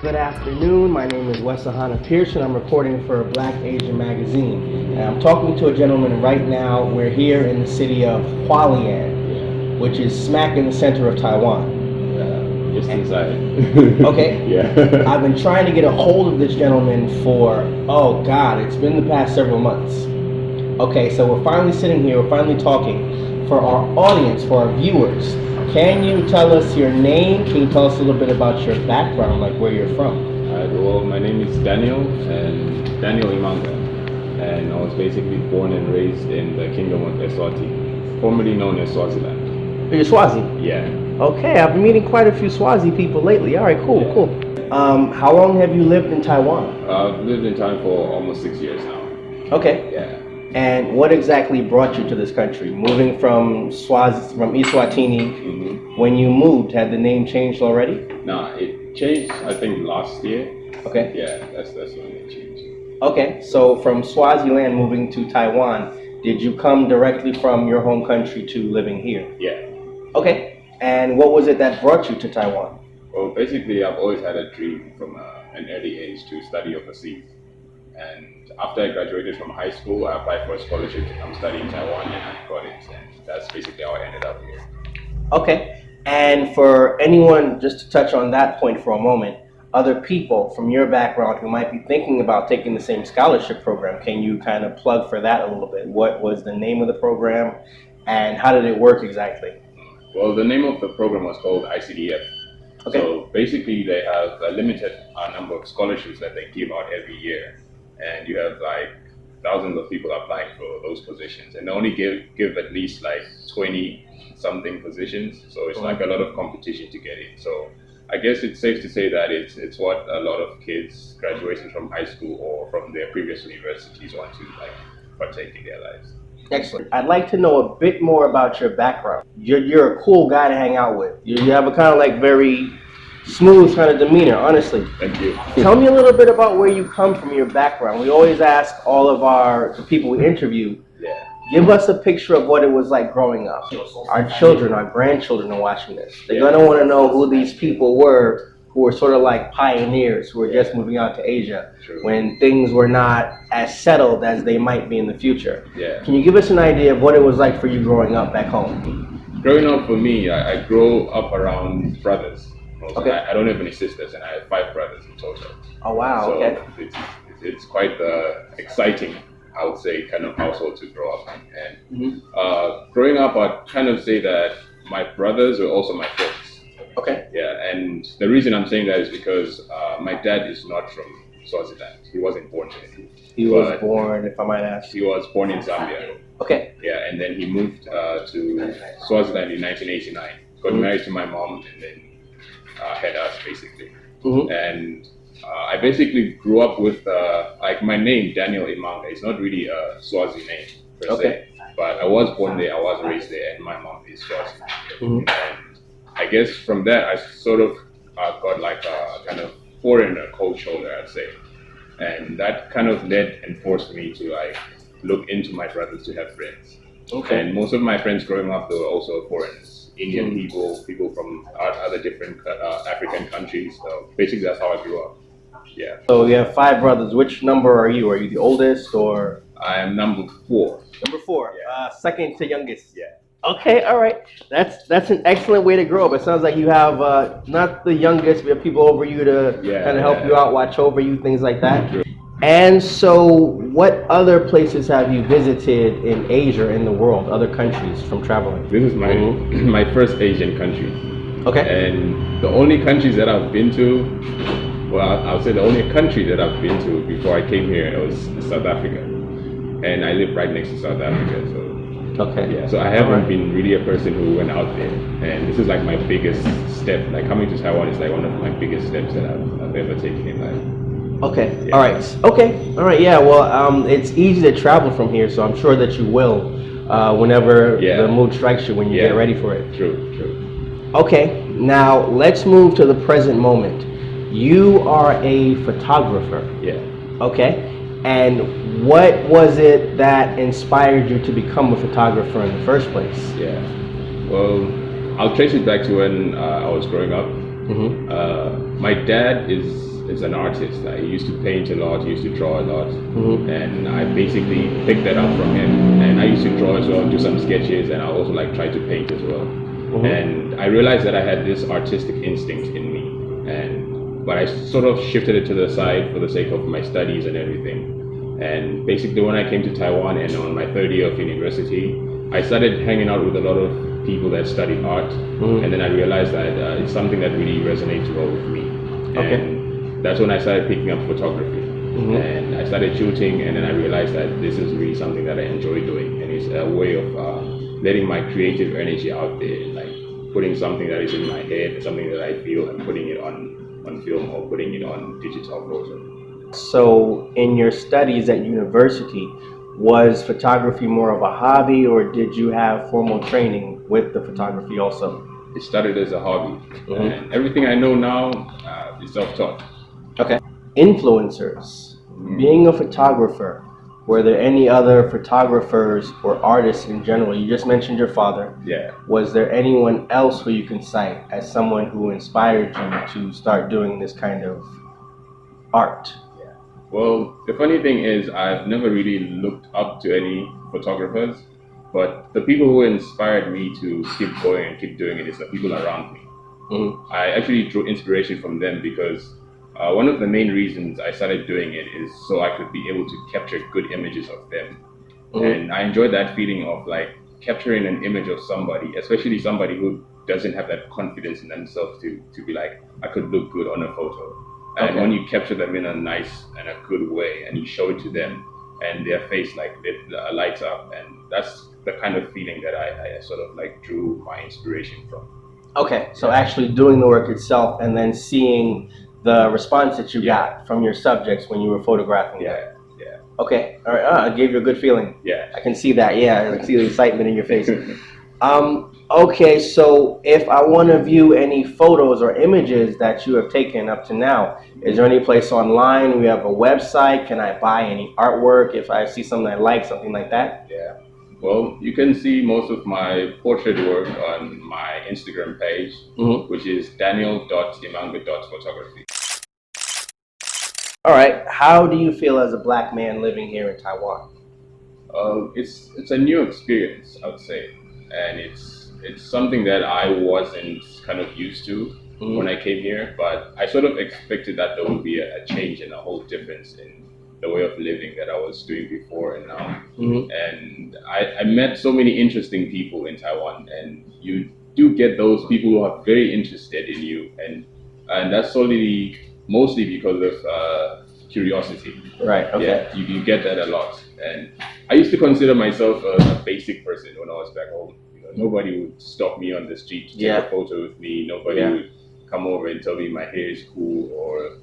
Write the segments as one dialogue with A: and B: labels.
A: Good afternoon. My name is Wesahana Pearson. I'm reporting for BlackAsiaMagazine. And I'm talking to a gentleman right now. We're here in the city of Hualien, which is smack in the center of Taiwan.
B: Just inside.
A: Okay.
B: Yeah.
A: I've been trying to get a hold of this gentleman for, oh God, it's been the past several months. Okay, so we're finally sitting here, we're finally talking. For our audience, for our viewers, can you tell us your name? Can you tell us a little bit about your background, like where you're from?
B: Well, my name is Daniel Imanga, and I was basically born and raised in the Kingdom of Eswatini, formerly known as Swaziland.
A: You're Swazi?
B: Yeah.
A: Okay, I've been meeting quite a few Swazi people lately. All right, cool,
B: Yeah.
A: cool. How long have you lived in Taiwan?
B: I've lived in Taiwan for almost 6 years now.
A: Okay.
B: Yeah.
A: And what exactly brought you to this country? Moving from Eswatini, when you moved, had the name changed already?
B: No, it changed, I think, last year.
A: Okay.
B: Yeah, that's when it changed.
A: Okay, so from Swaziland moving to Taiwan, did you come directly from your home country to living here?
B: Yeah.
A: Okay, and what was it that brought you to Taiwan?
B: Well, basically, I've always had a dream from an early age to study overseas. And after I graduated from high school, I applied for a scholarship to come study in Taiwan, and I got it. And that's basically how I ended up here.
A: Okay, and for anyone, just to touch on that point for a moment, other people from your background who might be thinking about taking the same scholarship program, can you kind of plug for that a little bit? What was the name of the program, and how did it work exactly?
B: Well, the name of the program was called ICDF.
A: Okay.
B: So basically, they have a limited number of scholarships that they give out every year. And you have like thousands of people applying for those positions, and they only give at least like 20 something positions, so it's like a lot of competition to get in. So I guess it's safe to say that it's what a lot of kids graduating from high school or from their previous universities want to like partake in their lives.
A: Excellent. I'd like to know a bit more about your background. You're a cool guy to hang out with. You have a kind of like very smooth kind of demeanor, honestly.
B: Thank you.
A: Tell me a little bit about where you come from, your background. We always ask all of the people we interview, give us a picture of what it was like growing up. Our children, our grandchildren are watching this. They're going to want to know who these people were who were sort of like pioneers who were just moving out to Asia when things were not as settled as they might be in the future.
B: Yeah.
A: Can you give us an idea of what it was like for you growing up back home?
B: Growing up for me, I grew up around brothers.
A: Okay.
B: I don't have any sisters, and I have 5 brothers in total.
A: Oh wow!
B: So
A: okay.
B: It's quite exciting, I would say, kind of household to grow up in. And growing up, I'd kind of say that my brothers were also my friends.
A: Okay.
B: Yeah, and the reason I'm saying that is because my dad is not from Swaziland. He wasn't born here.
A: He was born, if I might ask.
B: He was born in Zambia.
A: Okay.
B: Yeah, and then he moved to Swaziland in 1989. Got married to my mom, and then had us basically. And I basically grew up with like my name, Daniel Imanga. It's not really a Swazi name per se, but I was born there, I was raised there, and my mom is Swazi. And I guess from that I sort of got like a kind of foreigner cold shoulder, I'd say, and that kind of led and forced me to like look into my brothers to have friends. Okay. And most of my friends growing up, they were also foreigners. Indian people from other different African countries. So basically, that's how I grew up. Yeah.
A: So you have 5 brothers. Which number are you? Are you the oldest or?
B: I am number 4.
A: Number 4.
B: Yeah.
A: Second to youngest.
B: Yeah.
A: Okay. All right. That's an excellent way to grow up. It sounds like you have not the youngest, but you have people over you to kind of help you out, watch over you, things like that.
B: True.
A: And so, what other places have you visited in Asia, in the world, other countries from traveling?
B: This is my my first Asian country.
A: Okay.
B: And the only countries that I've been to, well, I'll say the only country that I've been to before I came here was South Africa, and I live right next to South Africa. So yeah, so I haven't been really a person who went out there, and this is like my biggest step. Like coming to Taiwan is like one of my biggest steps that I've ever taken in life.
A: Okay. Yeah. All right. Yeah. Well, it's easy to travel from here, so I'm sure that you will whenever the mood strikes you when you get ready for it.
B: True.
A: Okay. Now let's move to the present moment. You are a photographer.
B: Yeah.
A: Okay. And what was it that inspired you to become a photographer in the first place?
B: Yeah. Well, I'll trace it back to when I was growing up. My dad is is an artist. I used to paint a lot, used to draw a lot,
A: Mm-hmm.
B: and I basically picked that up from him. And I used to draw as well, do some sketches, and I also like try to paint as well.
A: Mm-hmm.
B: And I realized that I had this artistic instinct in me, but I sort of shifted it to the side for the sake of my studies and everything. And basically, when I came to Taiwan and on my third year of university, I started hanging out with a lot of people that studied art, and then I realized that it's something that really resonates well with me.
A: Okay.
B: And that's when I started picking up photography, and I started shooting, and then I realized that this is really something that I enjoy doing, and it's a way of letting my creative energy out there, like putting something that is in my head, something that I feel, and putting it on film or putting it on digital photo.
A: So, in your studies at university, was photography more of a hobby, or did you have formal training with the photography also?
B: It started as a hobby, and everything I know now is self-taught.
A: Okay. Influencers. Being a photographer, were there any other photographers or artists in general? You just mentioned your father.
B: Yeah.
A: Was there anyone else who you can cite as someone who inspired you to start doing this kind of art?
B: Well, the funny thing is, I've never really looked up to any photographers, but the people who inspired me to keep going and keep doing it is the people around me. I actually drew inspiration from them because one of the main reasons I started doing it is so I could be able to capture good images of them. And I enjoyed that feeling of like capturing an image of somebody, especially somebody who doesn't have that confidence in themselves to be like, I could look good on a photo. And when you capture them in a nice and a good way and you show it to them and their face like lights up, and that's the kind of feeling that I sort of like drew my inspiration from.
A: Okay, so actually doing the work itself and then seeing the response that you got from your subjects when you were photographing them.
B: Yeah.
A: Okay, all right, it gave you a good feeling.
B: Yeah.
A: I can see that, yeah, I can see the excitement in your face. Okay, so if I want to view any photos or images that you have taken up to now, is there any place online? We have a website. Can I buy any artwork if I see something I like, something like that?
B: Yeah. Well, you can see most of my portrait work on my Instagram page, which is daniel.imanga.photography.
A: All right. How do you feel as a black man living here in Taiwan?
B: It's a new experience, I would say, and it's something that I wasn't kind of used to when I came here, but I sort of expected that there would be a change and a whole difference in the way of living that I was doing before and now. And I met so many interesting people in Taiwan, and you do get those people who are very interested in you, and that's mostly because of curiosity.
A: Right. Okay.
B: Yeah, you get that a lot, and I used to consider myself a basic person when I was back home. Nobody would stop me on the street to take a photo with me. Nobody would come over and tell me my hair is cool or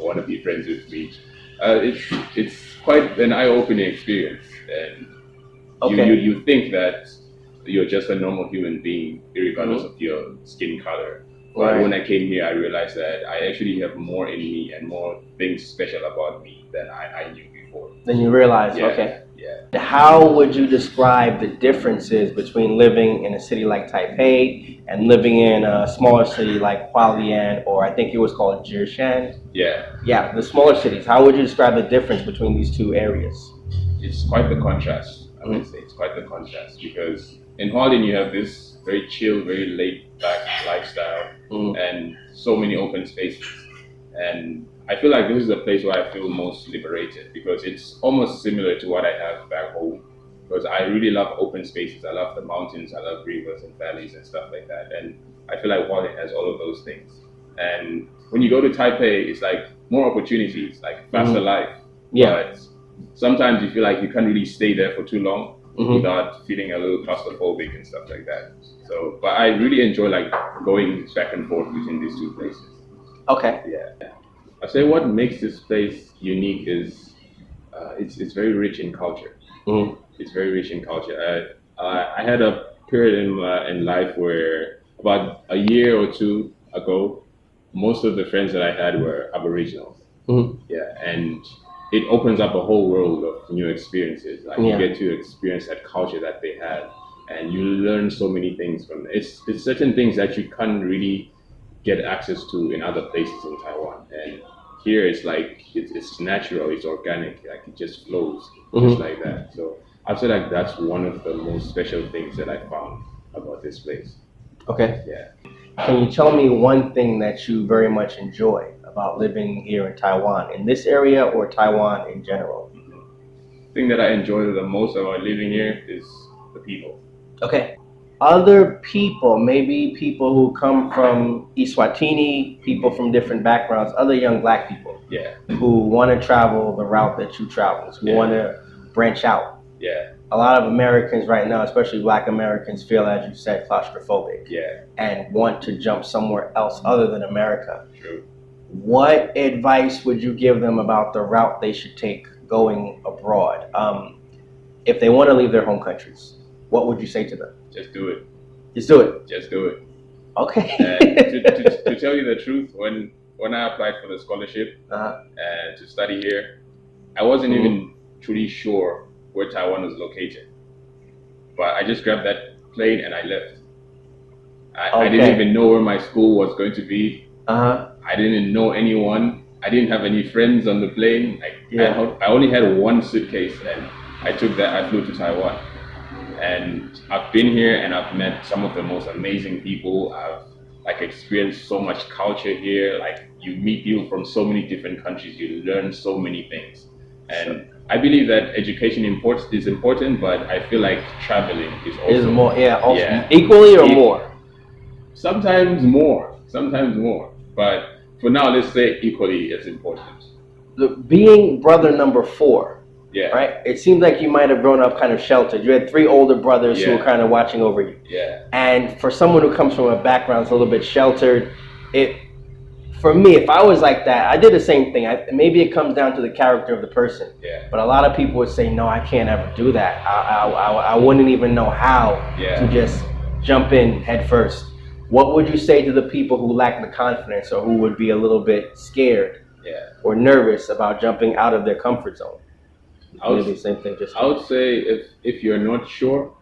B: want to be friends with me. It's quite an eye-opening experience, and you think that you're just a normal human being, regardless of your skin color. But when I came here, I realized that I actually have more in me and more things special about me than I knew before.
A: Then you realize, okay. Yeah. How would you describe the differences between living in a city like Taipei and living in a smaller city like Hualien, or I think it was called Jirshan?
B: Yeah.
A: Yeah, the smaller cities. How would you describe the difference between these two areas?
B: It's quite the contrast, I would say. It's quite the contrast because in Hualien you have this very chill, very laid-back lifestyle and so many open spaces. And I feel like this is the place where I feel most liberated because it's almost similar to what I have back home. Because I really love open spaces. I love the mountains. I love rivers and valleys and stuff like that. And I feel like Hualien has all of those things. And when you go to Taipei, it's like more opportunities, like faster life.
A: Yeah.
B: But sometimes you feel like you can't really stay there for too long without feeling a little claustrophobic and stuff like that. So, but I really enjoy like going back and forth between these two places.
A: Okay.
B: Yeah. I say what makes this place unique is it's very rich in culture. It's very rich in culture. I had a period in life where about a year or two ago, most of the friends that I had were Aboriginals. Yeah, and it opens up a whole world of new experiences. Like you get to experience that culture that they had, and you learn so many things from it. It's certain things that you can't really get access to in other places in Taiwan. And here it's like it's natural, it's organic, like it just flows
A: Mm-hmm.
B: just like that. So I'd say like that's one of the most special things that I found about this place.
A: Okay.
B: Yeah.
A: Can you tell me one thing that you very much enjoy about living here in Taiwan, in this area or Taiwan in general?
B: The thing that I enjoy the most about living here is the people.
A: Okay. Other people, maybe people who come from Eswatini, people from different backgrounds, other young black people
B: Yeah.
A: who want to travel the route that you travel, who
B: Yeah.
A: want to branch out.
B: Yeah.
A: A lot of Americans right now, especially black Americans, feel, as you said, claustrophobic.
B: Yeah.
A: And want to jump somewhere else other than America.
B: True.
A: What advice would you give them about the route they should take going abroad? If they want to leave their home countries, what would you say to them?
B: Just do it.
A: Just do it.
B: Just do it.
A: Okay.
B: And to tell you the truth, when I applied for the scholarship and to study here, I wasn't even truly sure where Taiwan was located. But I just grabbed that plane and I left. I didn't even know where my school was going to be. I didn't know anyone. I didn't have any friends on the plane. I only had one suitcase, and I took that. I flew to Taiwan, and I've been here and I've met some of the most amazing people. I've experienced so much culture here. Like, you meet people from so many different countries. You learn so many things, and I believe that education is important, but I feel like traveling is also
A: more. Equally or more.
B: Sometimes more, but for now, let's say equally as important.
A: Being brother number 4,
B: yeah,
A: right? It seems like you might have grown up kind of sheltered. You had 3 older brothers who were kind of watching over you.
B: Yeah.
A: And for someone who comes from a background that's a little bit sheltered, for me, if I was like that, I did the same thing. Maybe it comes down to the character of the person.
B: Yeah.
A: But a lot of people would say, no, I can't ever do that. I wouldn't even know how to just jump in head first. What would you say to the people who lack the confidence or who would be a little bit scared or nervous about jumping out of their comfort zone? I would
B: say if you're not sure,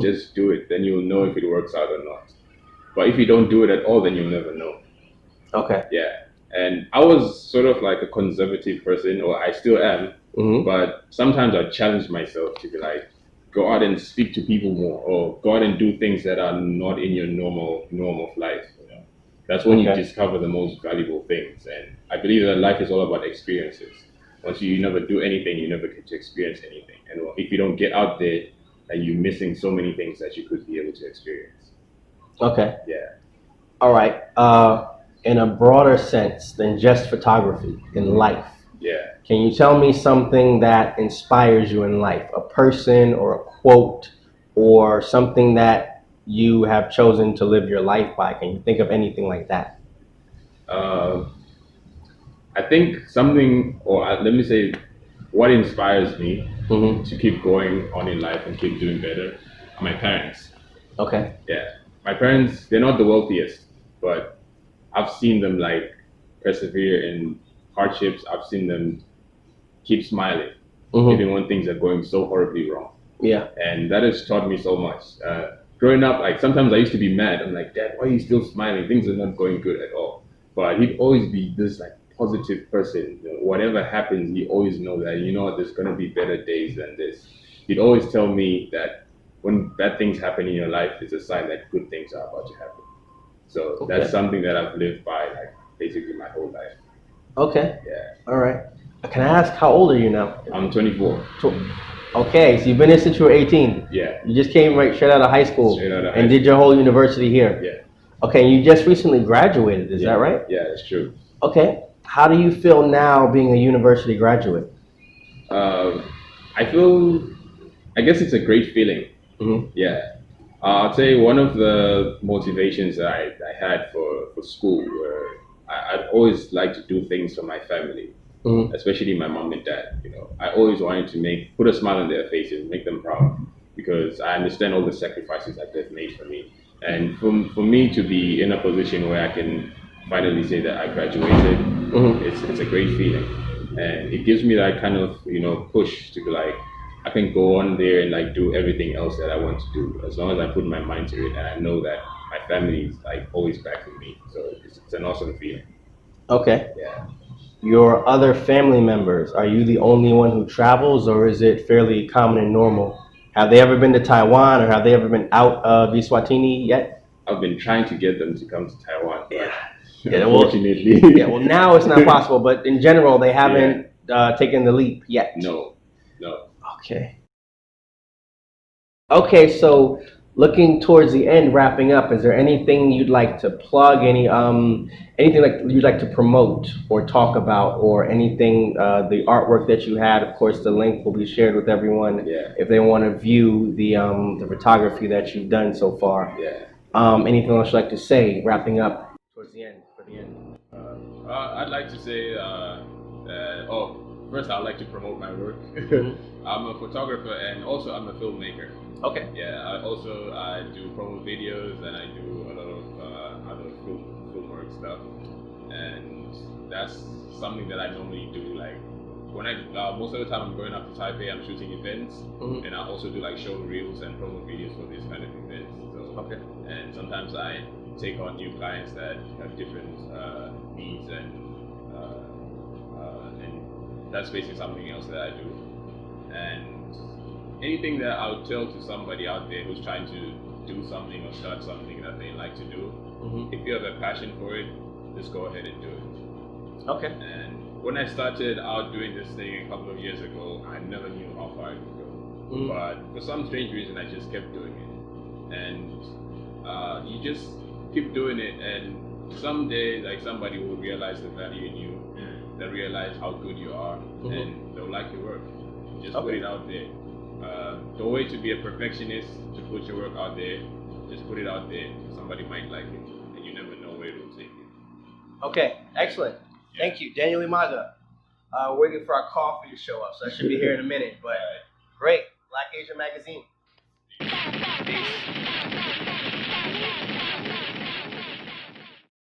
B: just do it. Then you'll know if it works out or not. But if you don't do it at all, then you'll never know.
A: Okay.
B: Yeah. And I was sort of like a conservative person, or I still am. But sometimes I challenge myself to be like, go out and speak to people more, or go out and do things that are not in your normal of life. You know, that's when you discover the most valuable things. And I believe that life is all about experiences. Once you never do anything, you never get to experience anything. And if you don't get out there, then you're missing so many things that you could be able to experience.
A: Okay.
B: Yeah.
A: All right. In a broader sense than just photography, in life.
B: Yeah.
A: Can you tell me something that inspires you in life? A person or a quote or something that you have chosen to live your life by? Can you think of anything like that?
B: I think something, or let me say, what inspires me to keep going on in life and keep doing better are my parents.
A: Okay.
B: Yeah. My parents, they're not the wealthiest, but I've seen them like persevere in hardships. I've seen them keep smiling, even when things are going so horribly wrong.
A: Yeah.
B: And that has taught me so much. Growing up, like sometimes I used to be mad. I'm like, Dad, why are you still smiling? Things are not going good at all. But he'd always be this like positive person. You know, whatever happens, he always know that, you know what, there's gonna be better days than this. He'd always tell me that when bad things happen in your life, it's a sign that good things are about to happen. So that's something that I've lived by like basically my whole life.
A: Okay.
B: Yeah.
A: All right. Can I ask, how old are you now?
B: I'm 24.
A: Okay, so you've been here since you were 18.
B: Yeah.
A: You just came straight out of high school and did your whole university here.
B: Yeah.
A: Okay, and you just recently graduated, is that right?
B: Yeah, that's true.
A: Okay. How do you feel now being a university graduate?
B: I guess it's a great feeling. Yeah. I'll say one of the motivations that I had for school were I'd always like to do things for my family, especially my mom and dad. You know, I always wanted to put a smile on their faces, make them proud, because I understand all the sacrifices that they've made for me. And for me to be in a position where I can finally say that I graduated, it's a great feeling, and it gives me that kind of push to be like, I can go on there and like do everything else that I want to do, as long as I put my mind to it and I know that my family is like always backing me. So it's an awesome feeling.
A: Okay.
B: Yeah.
A: your other family members, are you the only one who travels, or is it fairly common and normal? Have they ever been to Taiwan, or have they ever been out of Eswatini yet?
B: I've been trying to get them to come to Taiwan, but
A: unfortunately. Well, now it's not possible, but in general, they haven't taken the leap yet.
B: No.
A: Okay, so looking towards the end, wrapping up, is there anything you'd like to plug? Anything like you'd like to promote or talk about, or anything? The artwork that you had, of course, the link will be shared with everyone if they want to view the photography that you've done so far. Anything else you'd like to say, wrapping up towards the end? For the end,
B: I'd like to say. First, I'd like to promote my work. I'm a photographer and also I'm a filmmaker.
A: Okay.
B: Yeah, I do promo videos and I do a lot of other film work stuff, and that's something that I normally do. Like when most of the time I'm going up to Taipei, I'm shooting events, and I also do like show reels and promo videos for these kind of events. So and sometimes I take on new clients that have different needs, and that's basically something else that I do. And anything that I would tell to somebody out there who's trying to do something or start something that they like to do, if you have a passion for it, just go ahead and do it.
A: Okay.
B: And when I started out doing this thing a couple of years ago, I never knew how far it would go. But for some strange reason, I just kept doing it. And you just keep doing it, and someday, like, somebody will realize the value in you. They realize how good you are, and they'll like your work. Just put it out there. Don't wait to be a perfectionist to put your work out there. Just put it out there. Somebody might like it, and you never know where it will take you.
A: Okay, excellent. Thank you, Daniel Imanga. We're waiting for our coffee to show up, so that should be here in a minute. But great, BlackAsiaMagazine.